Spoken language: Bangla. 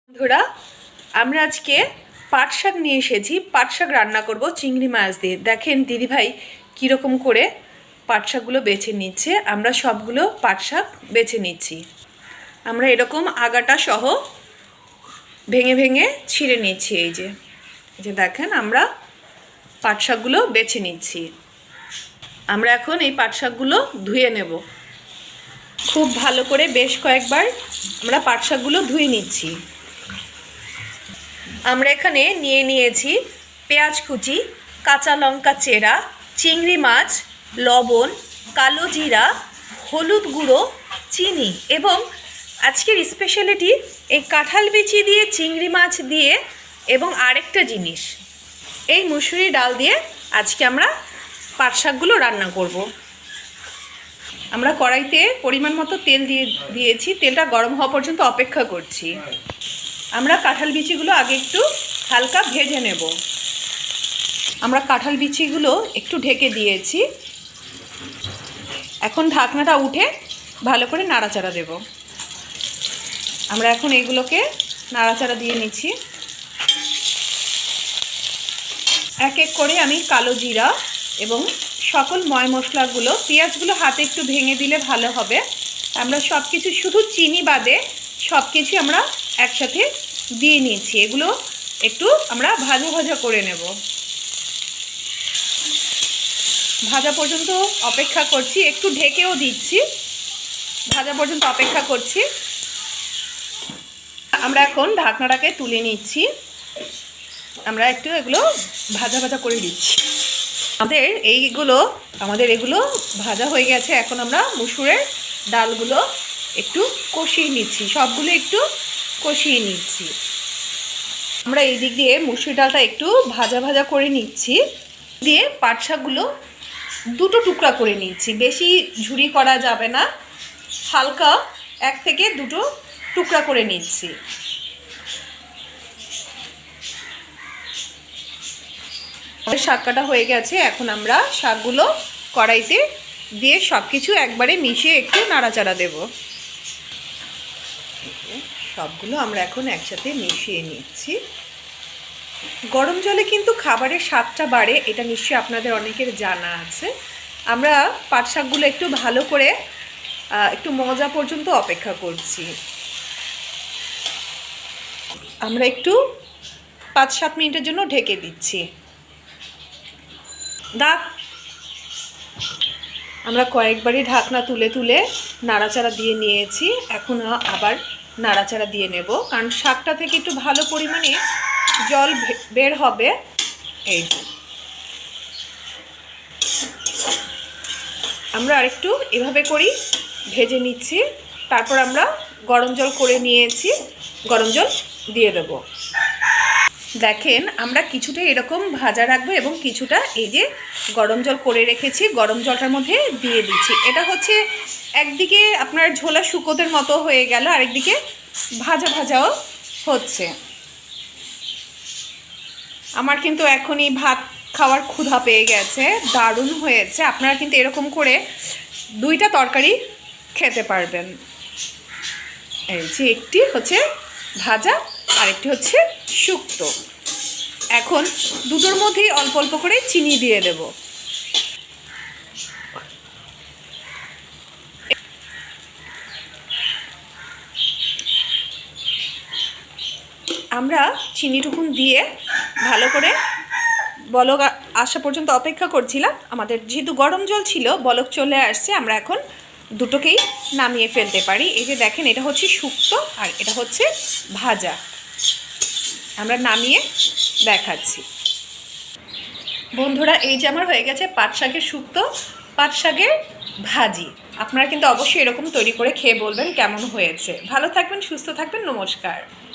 বন্ধুরা, আমরা আজকে পাট শাক নিয়ে এসেছি। পাট শাক রান্না করব চিংড়ি মাছ দিয়ে। দেখেন দিদিভাই কীরকম করে পাট শাকগুলো বেছে নিচ্ছে। আমরা সবগুলো পাট শাক বেছে নিচ্ছি। আমরা এরকম আগাটা সহ ভেঙে ভেঙে ছিঁড়ে নিচ্ছি। এই যে দেখেন আমরা পাট শাকগুলো বেছে নিচ্ছি। আমরা এখন এই পাট শাকগুলো ধুয়ে নেব। খুব ভালো করে বেশ কয়েকবার আমরা পাট শাকগুলো ধুয়ে নিচ্ছি। আমরা এখানে নিয়ে নিয়েছি পেঁয়াজ কুচি, কাঁচা লঙ্কা চেরা, চিংড়ি মাছ, লবণ, কালো জিরা, হলুদ গুঁড়ো, চিনি এবং আজকের স্পেশালিটি এই কাঁঠাল বিচি দিয়ে চিংড়ি মাছ দিয়ে এবং আরেকটা জিনিস, এই মুসুরি ডাল দিয়ে আজকে আমরা পাট শাকগুলো রান্না করব। আমরা কড়াইতে পরিমাণ মতো তেল দিয়েছি। তেলটা গরম হওয়া পর্যন্ত অপেক্ষা করছি। আমরা কাঁঠাল বিচিগুলো আগে একটু হালকা ভেজে নেব। আমরা কাঁঠাল বিচিগুলো একটু ঢেকে দিয়েছি। এখন ঢাকনাটা উঠে ভালো করে নাড়াচাড়া দেব। আমরা এখন এগুলোকে নাড়াচাড়া দিয়ে নিচ্ছি। এক এক করে আমি কালো জিরা এবং সকল ময় মশলাগুলো, পেঁয়াজগুলো হাতে একটু ভেঙে দিলে ভালো হবে। আমরা সব কিছু শুধু চিনি বাদে সব কিছু আমরা একসাথে দিয়ে নিয়েছি। এগুলো একটু আমরা ভাজা ভাজা করে নেব। ভাজা পর্যন্ত অপেক্ষা করছি, একটু ঢেকেও দিচ্ছি। ভাজা পর্যন্ত অপেক্ষা করছি। আমরা এখন ঢাকনাটাকে তুলে নিচ্ছি। আমরা একটু এগুলো ভাজা ভাজা করে দিচ্ছি। আমাদের এগুলো ভাজা হয়ে গেছে। এখন আমরা মুসুরের ডালগুলো একটু কষিয়ে নিচ্ছি। সবগুলো একটু কষিয়ে নিচ্ছি। আমরা এই দিক দিয়ে মুসুর ডালটা একটু ভাজা ভাজা করে নিচ্ছি। দিয়ে পাট শাকগুলো দুটো টুকরা করে নিচ্ছি। বেশি ঝুরি করা যাবে না, হালকা 1 থেকে 2 টুকরা করে নিচ্ছি। শাক কাটা হয়ে গেছে। এখন আমরা শাকগুলো কড়াইতে দিয়ে সব কিছু একবারে মিশিয়ে একটু নাড়াচাড়া দেব। সবগুলো আমরা এখন একসাথে মিশিয়ে নিচ্ছি। গরম জলে কিন্তু খাবারের স্বাদটা বাড়ে, এটা নিশ্চয়ই আপনাদের অনেকের জানা আছে। আমরা পাট শাকগুলো একটু ভালো করে একটু মজা পর্যন্ত অপেক্ষা করছি। আমরা একটু 5-7 মিনিটের জন্য ঢেকে দিচ্ছি। আমরা কয়েকবারই ঢাকনা তুলে তুলে নাড়াচাড়া দিয়ে নিয়েছি। এখন আবার নাড়াচাড়া দিয়ে নেব, কারণ শাকটা থেকে একটু ভালো পরিমাণে জল বের হবে। এই আমরা আরেকটু এভাবে করি ভেজে নিচ্ছি। তারপর আমরা গরম জল করে নিয়েছি, গরম জল দিয়ে দেব। দেখেন আমরা কিছুটা এরকম ভাজা রাখবো এবং কিছুটা এই যে গরম জল করে রেখেছি, গরম জলটার মধ্যে দিয়ে দিচ্ছি। এটা হচ্ছে একদিকে আপনার ঝোলা শুকোতের মতো হয়ে গেল, আরেকদিকে ভাজা ভাজাও হচ্ছে। আমার কিন্তু এখনই ভাত খাওয়ার ক্ষুধা পেয়ে গেছে, দারুণ হয়েছে। আপনারা কিন্তু এরকম করে 2টা তরকারি খেতে পারবেন। এই যে একটি হচ্ছে ভাজা আর একটি হচ্ছে শুক্তো। এখন দুটোর মধ্যেই অল্প অল্প করে চিনি দিয়ে দেব। আমরা চিনিটুকুন দিয়ে ভালো করে বলক আসা পর্যন্ত অপেক্ষা করছিলাম। আমাদের যেহেতু গরম জল ছিল, বলক চলে আসছে। আমরা এখন দুটোকেই নামিয়ে ফেলতে পারি। এই যে দেখেন, এটা হচ্ছে শুক্তো আর এটা হচ্ছে ভাজা। আমরা নামিয়ে দেখাচ্ছি। বন্ধুরা, এই যে আমার হয়ে গেছে পাট শাকের শুক্তো, পাট শাকের ভাজি। আপনারা কিন্তু অবশ্যই এরকম তৈরি করে খেয়ে বলবেন কেমন হয়েছে। ভালো থাকবেন, সুস্থ থাকবেন। নমস্কার।